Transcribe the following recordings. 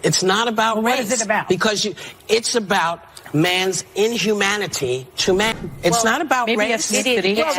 It's not about race. What is it about? Because it's about man's inhumanity to man. It's not about race.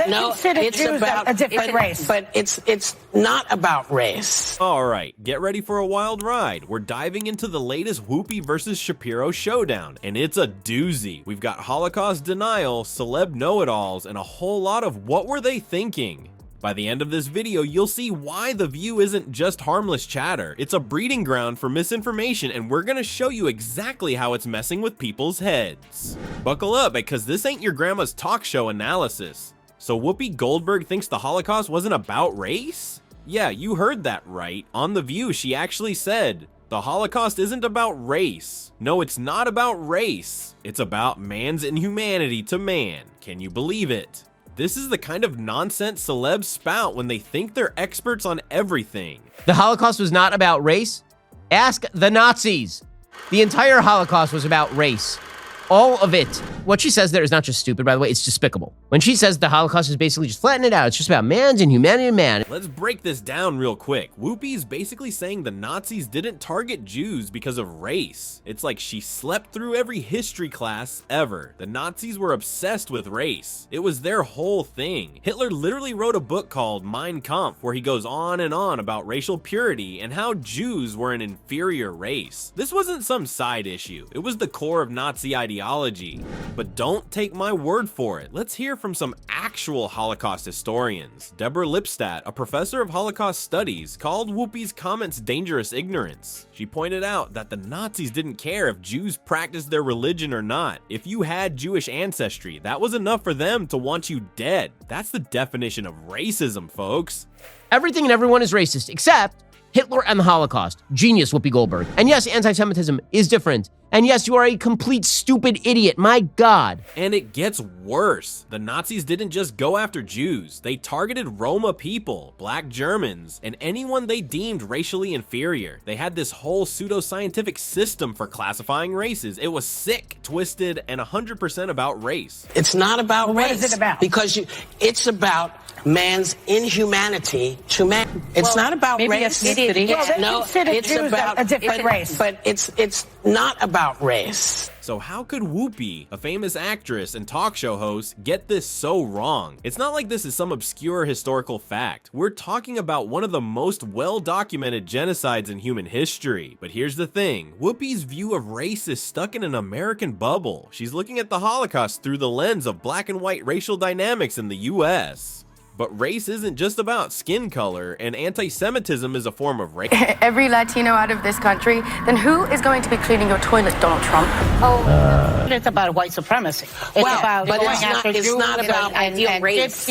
No, it's about a different race. But it's not about race. All right, get ready for a wild ride. We're diving into the latest Whoopi versus Shapiro showdown, and it's a doozy. We've got Holocaust denial, celeb know-it-alls, and a whole lot of what were they thinking. By the end of this video, you'll see why The View isn't just harmless chatter. It's a breeding ground for misinformation, and we're gonna show you exactly how it's messing with people's heads. Buckle up, because this ain't your grandma's talk show analysis. So Whoopi Goldberg thinks the Holocaust wasn't about race? Yeah, you heard that right. On The View, she actually said, the Holocaust isn't about race. No, it's not about race. It's about man's inhumanity to man. Can you believe it? This is the kind of nonsense celebs spout when they think they're experts on everything. The Holocaust was not about race? Ask the Nazis. The entire Holocaust was about race. All of it. What she says there is not just stupid, by the way, it's despicable. When she says the Holocaust is basically just flatten it out, it's just about man's inhumanity to man. Let's break this down real quick. Whoopi's basically saying the Nazis didn't target Jews because of race. It's like she slept through every history class ever. The Nazis were obsessed with race. It was their whole thing. Hitler literally wrote a book called Mein Kampf where he goes on and on about racial purity and how Jews were an inferior race. This wasn't some side issue. It was the core of Nazi ideology. But don't take my word for it. Let's hear from some actual Holocaust historians. Deborah Lipstadt, a professor of Holocaust studies, called Whoopi's comments dangerous ignorance. She pointed out that the Nazis didn't care if Jews practiced their religion or not. If you had Jewish ancestry, that was enough for them to want you dead. That's the definition of racism, folks. Everything and everyone is racist, except Hitler and the Holocaust. Genius, Whoopi Goldberg. And yes, anti-Semitism is different. And yes, you are a complete stupid idiot, my God. And it gets worse. The Nazis didn't just go after Jews. They targeted Roma people, black Germans, and anyone they deemed racially inferior. They had this whole pseudoscientific system for classifying races. It was sick, twisted, and 100% about race. It's not about race. What is it about? Because it's about man's inhumanity to man. It's not about race. It's about a different race. But it's not about race. So how could Whoopi, a famous actress and talk show host, get this so wrong? It's not like this is some obscure historical fact. We're talking about one of the most well-documented genocides in human history. But here's the thing, Whoopi's view of race is stuck in an American bubble. She's looking at the Holocaust through the lens of black and white racial dynamics in the US. But race isn't just about skin color, and anti-Semitism is a form of race. Every Latino out of this country, then who is going to be cleaning your toilet, Donald Trump? It's about white supremacy. It's not about ideal race.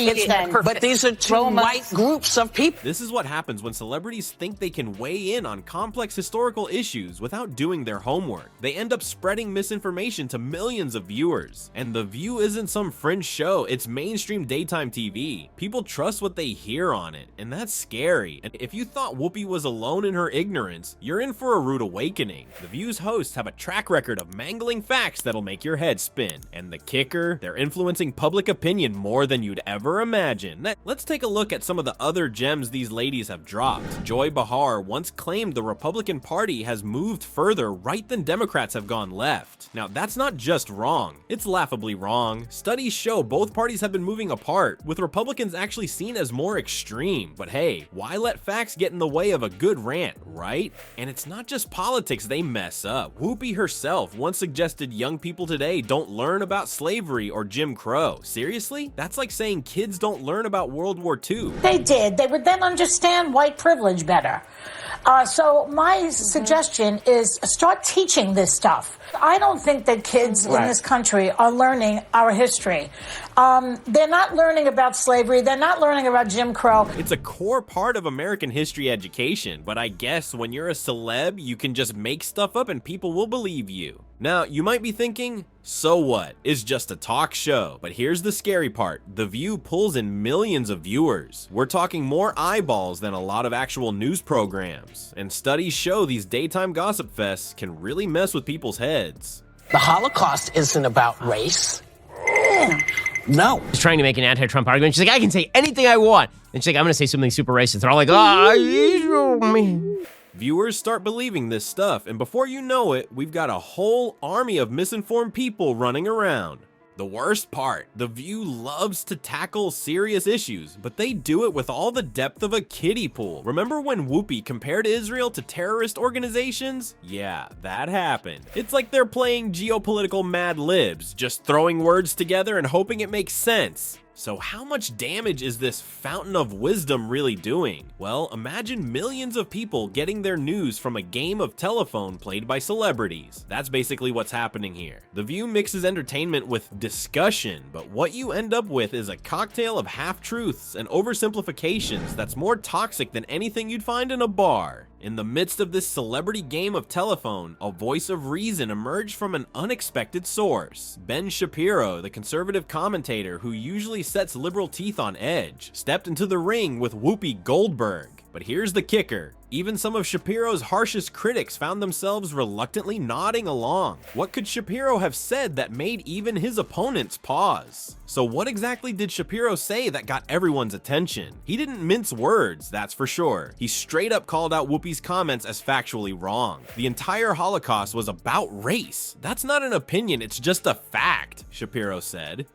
But these are two white groups of people. This is what happens when celebrities think they can weigh in on complex historical issues without doing their homework. They end up spreading misinformation to millions of viewers. And The View isn't some fringe show, it's mainstream daytime TV. People trust what they hear on it, and that's scary. And if you thought Whoopi was alone in her ignorance, you're in for a rude awakening. The View's hosts have a track record of mangling facts that'll make your head spin. And the kicker, they're influencing public opinion more than you'd ever imagine. Let's take a look at some of the other gems these ladies have dropped. Joy Behar once claimed the Republican Party has moved further right than Democrats have gone left. Now, that's not just wrong, it's laughably wrong. Studies show both parties have been moving apart, with Republicans actually seen as more extreme. But hey, why let facts get in the way of a good rant, right? And it's not just politics they mess up. Whoopi herself once suggested young people today don't learn about slavery or Jim Crow. Seriously? That's like saying kids don't learn about World War II. They did. They would then understand white privilege better. So my suggestion is start teaching this stuff. I don't think that kids in this country are learning our history. They're not learning about slavery. They're not learning about Jim Crow. It's a core part of American history education, but I guess when you're a celeb, you can just make stuff up and people will believe you. Now, you might be thinking, so what? It's just a talk show. But here's the scary part. The View pulls in millions of viewers. We're talking more eyeballs than a lot of actual news programs. And studies show these daytime gossip fests can really mess with people's heads. The Holocaust isn't about race. No. She's trying to make an anti-Trump argument. She's like, I can say anything I want. And she's like, I'm going to say something super racist. They're all like, oh, Viewers start believing this stuff, and before you know it, we've got a whole army of misinformed people running around. The worst part, The View loves to tackle serious issues, but they do it with all the depth of a kiddie pool. Remember when Whoopi compared Israel to terrorist organizations? Yeah, that happened. It's like they're playing geopolitical Mad Libs, just throwing words together and hoping it makes sense. So how much damage is this fountain of wisdom really doing? Well, imagine millions of people getting their news from a game of telephone played by celebrities. That's basically what's happening here. The View mixes entertainment with discussion, but what you end up with is a cocktail of half-truths and oversimplifications that's more toxic than anything you'd find in a bar. In the midst of this celebrity game of telephone, a voice of reason emerged from an unexpected source. Ben Shapiro, the conservative commentator who usually sets liberal teeth on edge, stepped into the ring with Whoopi Goldberg. But here's the kicker. Even some of Shapiro's harshest critics found themselves reluctantly nodding along. What could Shapiro have said that made even his opponents pause? So what exactly did Shapiro say that got everyone's attention? He didn't mince words, that's for sure. He straight up called out Whoopi's comments as factually wrong. The entire Holocaust was about race. That's not an opinion, it's just a fact, Shapiro said.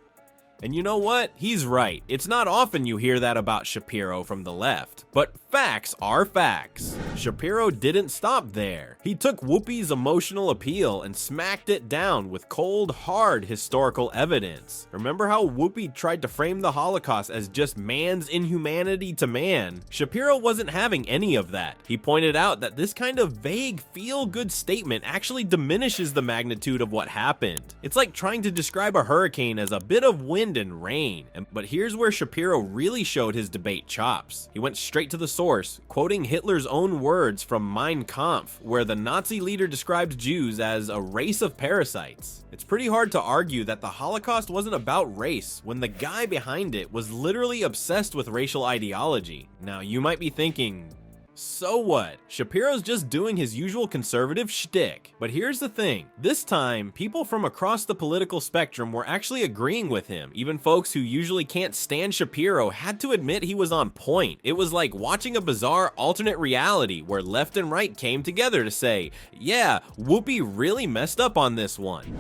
And you know what? He's right. It's not often you hear that about Shapiro from the left, but facts are facts. Shapiro didn't stop there. He took Whoopi's emotional appeal and smacked it down with cold, hard historical evidence. Remember how Whoopi tried to frame the Holocaust as just man's inhumanity to man? Shapiro wasn't having any of that. He pointed out that this kind of vague, feel-good statement actually diminishes the magnitude of what happened. It's like trying to describe a hurricane as a bit of wind and rain. But here's where Shapiro really showed his debate chops. He went straight to the source, quoting Hitler's own words from Mein Kampf, where the Nazi leader described Jews as a race of parasites. It's pretty hard to argue that the Holocaust wasn't about race when the guy behind it was literally obsessed with racial ideology. Now, you might be thinking, so what? Shapiro's just doing his usual conservative shtick. But here's the thing. This time, people from across the political spectrum were actually agreeing with him. Even folks who usually can't stand Shapiro had to admit he was on point. It was like watching a bizarre alternate reality where left and right came together to say, yeah, Whoopi really messed up on this one.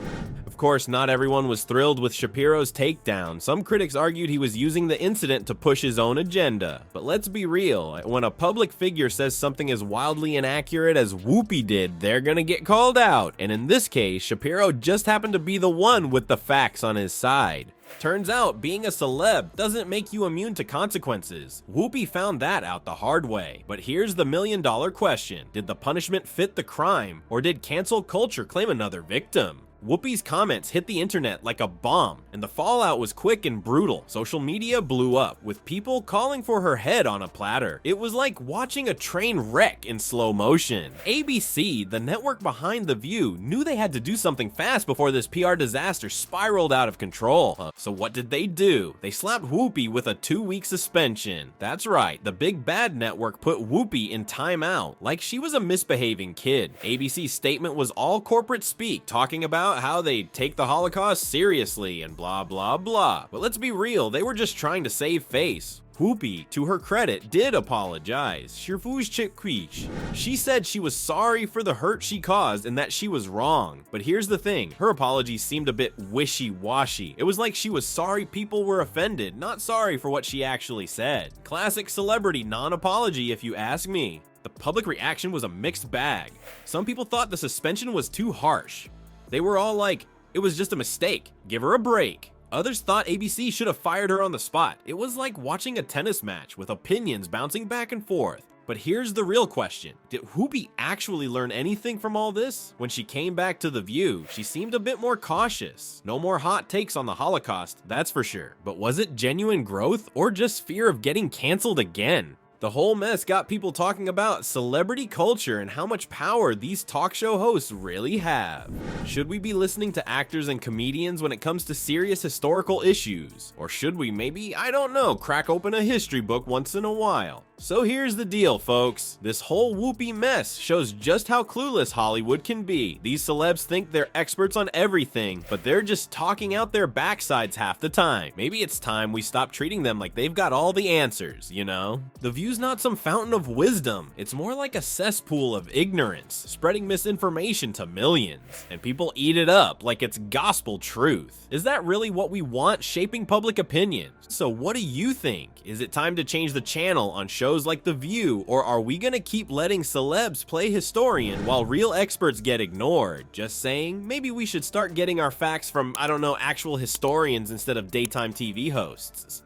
Of course, not everyone was thrilled with Shapiro's takedown. Some critics argued he was using the incident to push his own agenda. But let's be real, when a public figure says something as wildly inaccurate as Whoopi did, they're gonna get called out. And in this case, Shapiro just happened to be the one with the facts on his side. Turns out, being a celeb doesn't make you immune to consequences. Whoopi found that out the hard way. But here's the million-dollar question. Did the punishment fit the crime, or did cancel culture claim another victim? Whoopi's comments hit the internet like a bomb, and the fallout was quick and brutal. Social media blew up, with people calling for her head on a platter. It was like watching a train wreck in slow motion. ABC, the network behind The View, knew they had to do something fast before this PR disaster spiraled out of control. So what did they do? They slapped Whoopi with a 2-week suspension. That's right, the big bad network put Whoopi in timeout, like she was a misbehaving kid. ABC's statement was all corporate speak, talking about how they take the Holocaust seriously and blah blah blah. But let's be real, they were just trying to save face. Whoopi, to her credit, did apologize. She said she was sorry for the hurt she caused and that she was wrong. But here's the thing, her apology seemed a bit wishy-washy. It was like she was sorry people were offended, not sorry for what she actually said. Classic celebrity non-apology if you ask me. The public reaction was a mixed bag. Some people thought the suspension was too harsh. They were all like, it was just a mistake, give her a break. Others thought ABC should have fired her on the spot. It was like watching a tennis match with opinions bouncing back and forth. But here's the real question. Did Whoopi actually learn anything from all this? When she came back to The View, she seemed a bit more cautious. No more hot takes on the Holocaust, that's for sure. But was it genuine growth or just fear of getting canceled again? The whole mess got people talking about celebrity culture and how much power these talk show hosts really have. Should we be listening to actors and comedians when it comes to serious historical issues? Or should we maybe, I don't know, crack open a history book once in a while? So here's the deal, folks. This whole Whoopi mess shows just how clueless Hollywood can be. These celebs think they're experts on everything, but they're just talking out their backsides half the time. Maybe it's time we stop treating them like they've got all the answers, you know? The View View's not some fountain of wisdom. It's more like a cesspool of ignorance, spreading misinformation to millions, and people eat it up like it's gospel truth. Is that really what we want shaping public opinion? So what do you think? Is it time to change the channel on shows like The View, or are we gonna keep letting celebs play historian while real experts get ignored? Just saying, maybe we should start getting our facts from, I don't know, actual historians instead of daytime TV hosts.